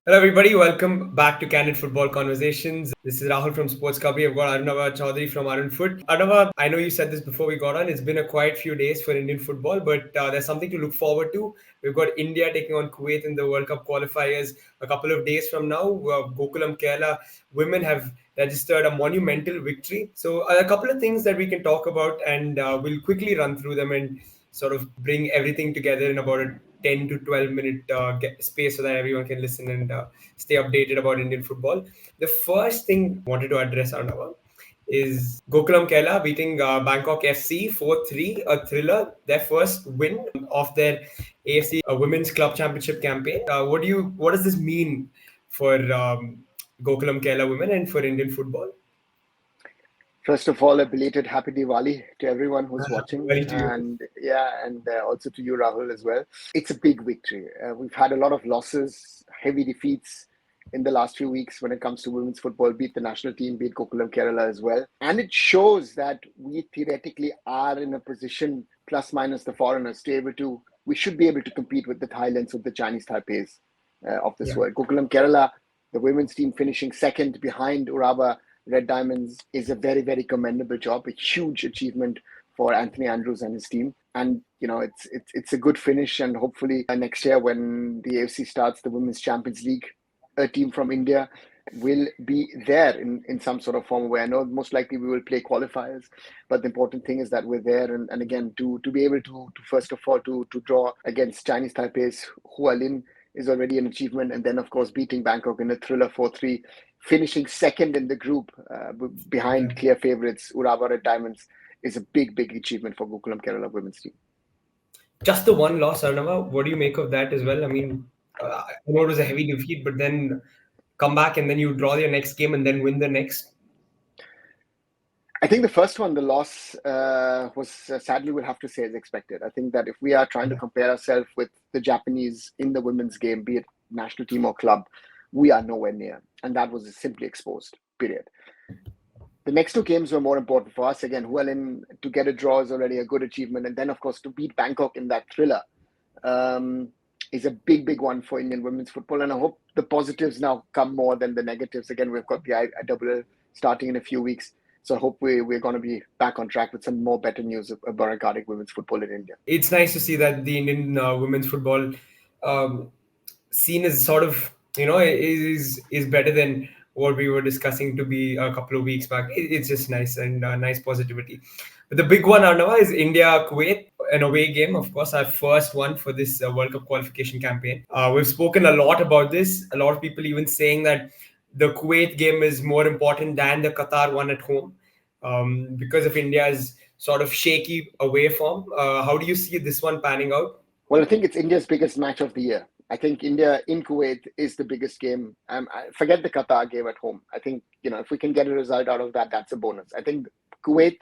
Hello, everybody. Welcome back to Candid Football Conversations. This is Rahul from Sports Copy. I've got Arunava Chaudhary from Arun Foot. Arunava, I know you said this before we got on. It's been a quiet few days for Indian football, but there's something to look forward to. We've got India taking on Kuwait in the World Cup qualifiers a couple of days from now. Gokulam Kerala Women have registered a monumental victory. So, a couple of things that we can talk about, and we'll quickly run through them and sort of bring everything together in about a 10 to 12 minute space so that everyone can listen and stay updated about Indian football. The first thing I wanted to address, Arnava, is Gokulam Kerala beating Bangkok FC 4-3, a thriller, their first win of their AFC Women's Club Championship campaign. What does this mean for Gokulam Kerala women and for Indian football? First of all, a belated happy Diwali to everyone who's watching, Very to you. and also to you, Rahul, as well. It's a big victory. We've had a lot of losses, heavy defeats in the last few weeks when it comes to women's football, be it the national team, be it Gokulam Kerala as well. And it shows that we theoretically are in a position, plus minus the foreigners, we should be able to compete with the Thailands, with the Chinese Taipei's of this world. Gokulam Kerala, the women's team finishing second behind Uraba Red Diamonds, is a very, very commendable job, a huge achievement for Anthony Andrews and his team. And, it's a good finish. And hopefully next year when the AFC starts, the Women's Champions League, a team from India will be there in some sort of form where I know most likely we will play qualifiers. But the important thing is that we're there. And again, to be able to first of all, to draw against Chinese Taipei's Hualin is already an achievement. And then, of course, beating Bangkok in a thriller 4-3, finishing second in the group behind clear favourites Urava Red Diamonds, is a big, big achievement for Gokulam Kerala women's team. Just the one loss, Arnava. What do you make of that as well? I mean, I know it was a heavy defeat, but then come back and then you draw your next game and then win the next. I think the first one, the loss, was sadly, we'll have to say, as expected. I think that if we are trying to compare ourselves with the Japanese in the women's game, be it national team or club, we are nowhere near. And that was simply exposed, period. The next two games were more important for us. Again, Hualin, to get a draw is already a good achievement. And then, of course, to beat Bangkok in that thriller is a big, big one for Indian women's football. And I hope the positives now come more than the negatives. Again, we've got the IWL starting in a few weeks. So I hope we're going to be back on track with some more better news about regarding women's football in India. It's nice to see that the Indian women's football scene is sort of, is better than what we were discussing to be a couple of weeks back. It's just nice and nice positivity. But the big one, Arnava, is India-Kuwait, an away game, of course, our first one for this World Cup qualification campaign. We've spoken a lot about this. A lot of people even saying that the Kuwait game is more important than the Qatar one at home because of India's sort of shaky away form. How do you see this one panning out? Well, I think it's India's biggest match of the year. I think India in Kuwait is the biggest game. Forget the Qatar game at home. I think, if we can get a result out of that, that's a bonus. I think Kuwait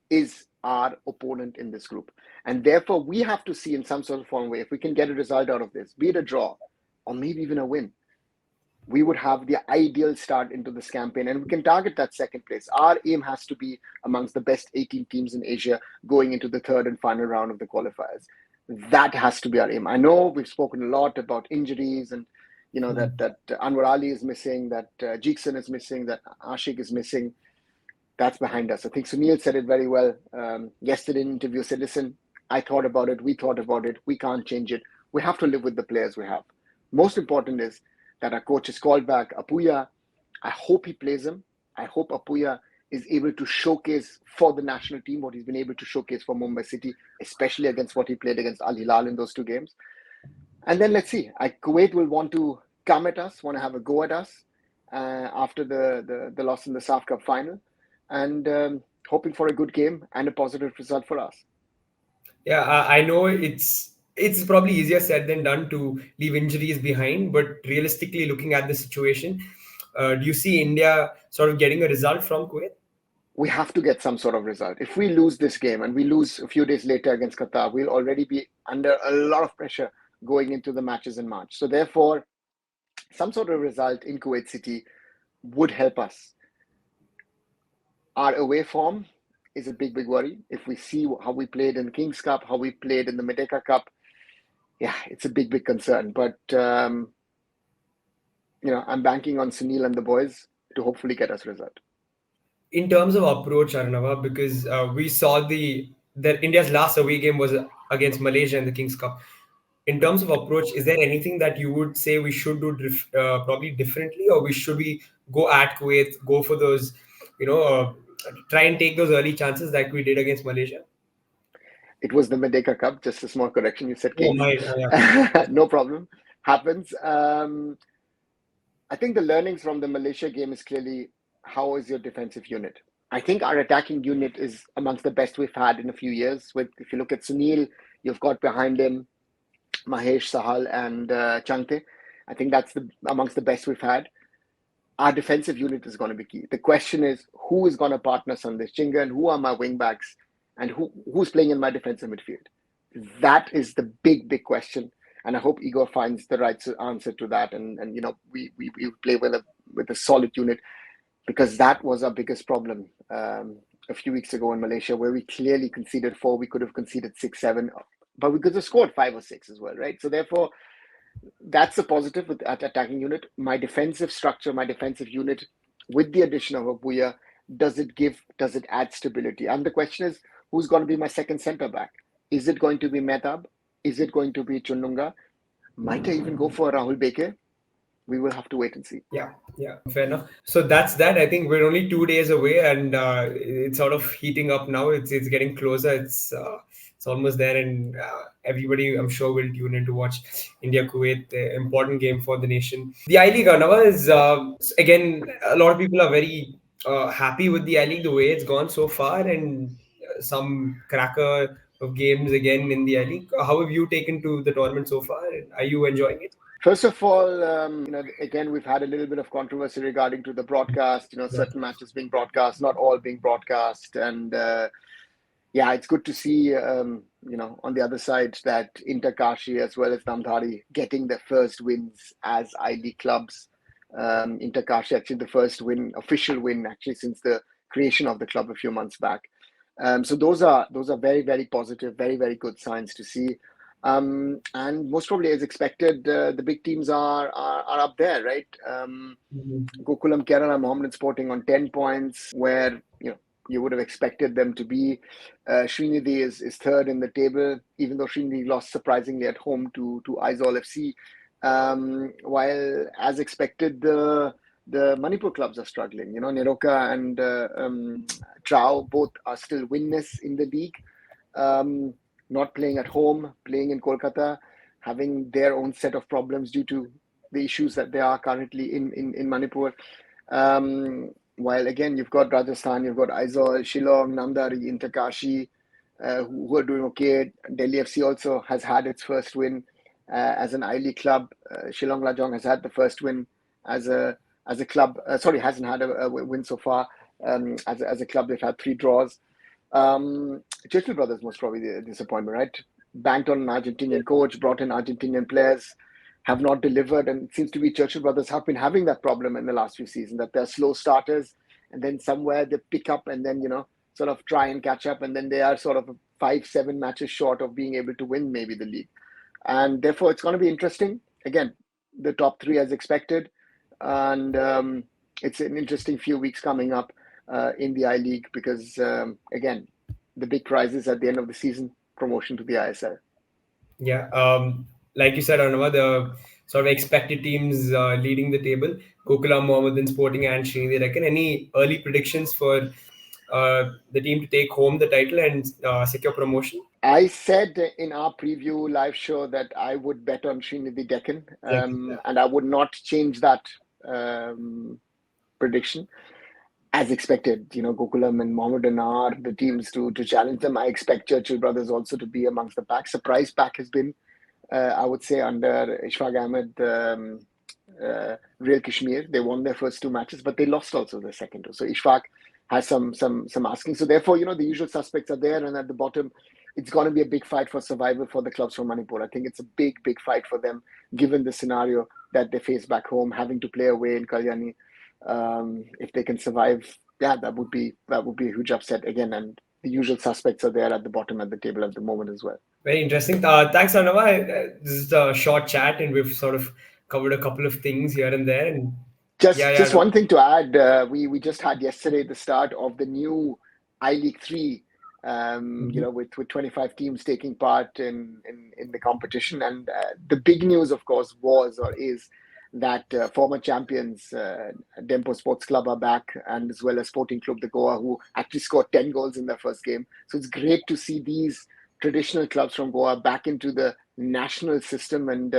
is our opponent in this group. And therefore, we have to see in some sort of form way, if we can get a result out of this, be it a draw or maybe even a win, we would have the ideal start into this campaign and we can target that second place. Our aim has to be amongst the best 18 teams in Asia going into the third and final round of the qualifiers. That has to be our aim. I know we've spoken a lot about injuries and, that Anwar Ali is missing, that Jeekson is missing, that Ashik is missing. That's behind us. I think Sunil said it very well yesterday in an interview. Said, listen, I thought about it. We thought about it. We can't change it. We have to live with the players we have. Most important is that our coach has called back Apuya. I hope he plays him. I hope Apuya is able to showcase for the national team what he's been able to showcase for Mumbai City, especially against what he played against Al Hilal in those two games. And then let's see. Kuwait will want to come at us, want to have a go at us after the loss in the SAF Cup final, and hoping for a good game and a positive result for us. Yeah, I know it's probably easier said than done to leave injuries behind, but realistically looking at the situation, do you see India sort of getting a result from Kuwait? We have to get some sort of result. If we lose this game and we lose a few days later against Qatar, we'll already be under a lot of pressure going into the matches in March. So therefore, some sort of result in Kuwait City would help us. Our away form is a big, big worry. If we see how we played in the Kings Cup, how we played in the Merdeka Cup, yeah, it's a big, big concern. But I'm banking on Sunil and the boys to hopefully get us a result. In terms of approach, Arnava, because we saw that India's last away game was against Malaysia in the Kings Cup. In terms of approach, is there anything that you would say we should do probably differently, or should we go at Kuwait, go for those, try and take those early chances like we did against Malaysia? It was the Merdeka Cup. Just a small correction. You said Oh Kings. my, No problem. Happens. I think the learnings from the Malaysia game is clearly how is your defensive unit. I think our attacking unit is amongst the best we've had in a few years. If you look at Sunil, you've got behind him Mahesh, Sahal, and Changte. I think that's amongst the best we've had. Our defensive unit is going to be key. The question is who is going to partner Sandesh Chingan, who are my wing backs, and who's playing in my defensive midfield. That is the big question, and I hope Igor finds the right answer to that. And we play with a solid unit, because that was our biggest problem a few weeks ago in Malaysia, where we clearly conceded 4. We could have conceded 6, 7, but we could have scored 5 or 6 as well, right? So therefore, that's a positive with that attacking unit. My defensive structure, my defensive unit, with the addition of Abuya, does it add stability? And the question is, who's going to be my second centre back? Is it going to be Mehtab? Is it going to be Chununga? Might I even go for Rahul Beke? We will have to wait and see. Yeah, fair enough. So that's that. I think we're only 2 days away, and it's sort of heating up now. It's getting closer. It's almost there, and everybody, I'm sure, will tune in to watch India Kuwait, the important game for the nation. The I League, Arnava, is again, a lot of people are very happy with the I League, the way it's gone so far, and some cracker of games again in the I League. How have you taken to the tournament so far? Are you enjoying it? First of all, again, we've had a little bit of controversy regarding to the broadcast. Certain matches being broadcast, not all being broadcast, and yeah, it's good to see. On the other side, that Inter Kashi as well as Namdhari getting their first wins as I League clubs. Inter Kashi actually the first official win actually since the creation of the club a few months back. So those are very, very positive, very, very good signs to see. And most probably, as expected, the big teams are up there, right? Gokulam Kerala, Mohammedan Sporting on 10 points, where you would have expected them to be. Sreenidhi is third in the table, even though Sreenidhi lost surprisingly at home to Aizawl FC. While, as expected, the Manipur clubs are struggling. Niroka and Trao both are still winless in the league. Not playing at home, playing in Kolkata, having their own set of problems due to the issues that they are currently in Manipur. While again, you've got Rajasthan, you've got Aizawl, Shillong, Namdhari, Inter Kashi, who are doing okay. Delhi FC also has had its first win as an I League club. Shillong Lajong has had the first win as a club. Hasn't had a win so far. As a club, they've had 3 draws. Churchill Brothers most probably the disappointment, right? Banked on an Argentinian coach, brought in Argentinian players, have not delivered, and it seems to be Churchill Brothers have been having that problem in the last few seasons, that they're slow starters, and then somewhere they pick up and then sort of try and catch up, and then they are sort of 5-7 matches short of being able to win maybe the league. And therefore it's going to be interesting. Again, the top 3 as expected, and it's an interesting few weeks coming up in the I League, because again, the big prizes at the end of the season, promotion to the ISL. Yeah, like you said, Arnava, the sort of expected teams leading the table: Gokulam, Mohammedan Sporting, and Sreenidhi Deccan. Any early predictions for the team to take home the title and secure promotion? I said in our preview live show that I would bet on Sreenidhi Deccan, and I would not change that prediction. As expected, Gokulam and Mohammedan are the teams to challenge them. I expect Churchill Brothers also to be amongst the pack. Surprise pack has been, I would say, under Ishfaq Ahmed, Real Kashmir. They won their first 2 matches, but they lost also the second 2. So Ishfaq has some asking. So therefore, the usual suspects are there, and at the bottom, it's going to be a big fight for survival for the clubs from Manipur. I think it's a big fight for them, given the scenario that they face back home, having to play away in Kalyani. If they can survive, that would be a huge upset again, and the usual suspects are there at the bottom of the table at the moment as well. Very interesting. Thanks, Arnava. This is a short chat, and we've sort of covered a couple of things here and there. And yeah, Just yeah. one thing to add, we just had yesterday the start of the new I League Three. Mhm. With 25 teams taking part in the competition, and the big news, of course, was or is that former champions Dempo Sports Club are back, and as well as Sporting Club de Goa, who actually scored 10 goals in their first game. So it's great to see these traditional clubs from Goa back into the national system, and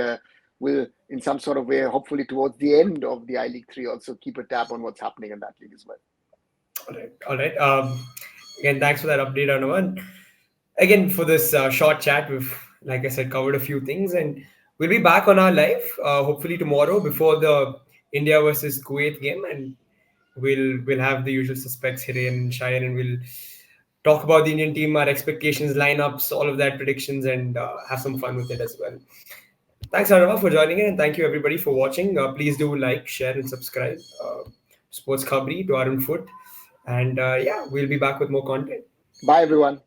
will, in some sort of way, hopefully towards the end of the I League Three, also keep a tab on what's happening in that league as well. All right, all right. Again, thanks for that update, Arnav. Again, for this short chat, we've, like I said, covered a few things, and we'll be back on our live hopefully tomorrow before the India versus Kuwait game, and we'll have the usual suspects, Hiren and Shayan, and we'll talk about the Indian team, our expectations, lineups, all of that, predictions, and have some fun with it as well. Thanks, Arnav, for joining in, and thank you everybody for watching. Please do like, share, and subscribe. Sports Khabri to Arun Foot, and yeah, we'll be back with more content. Bye, everyone.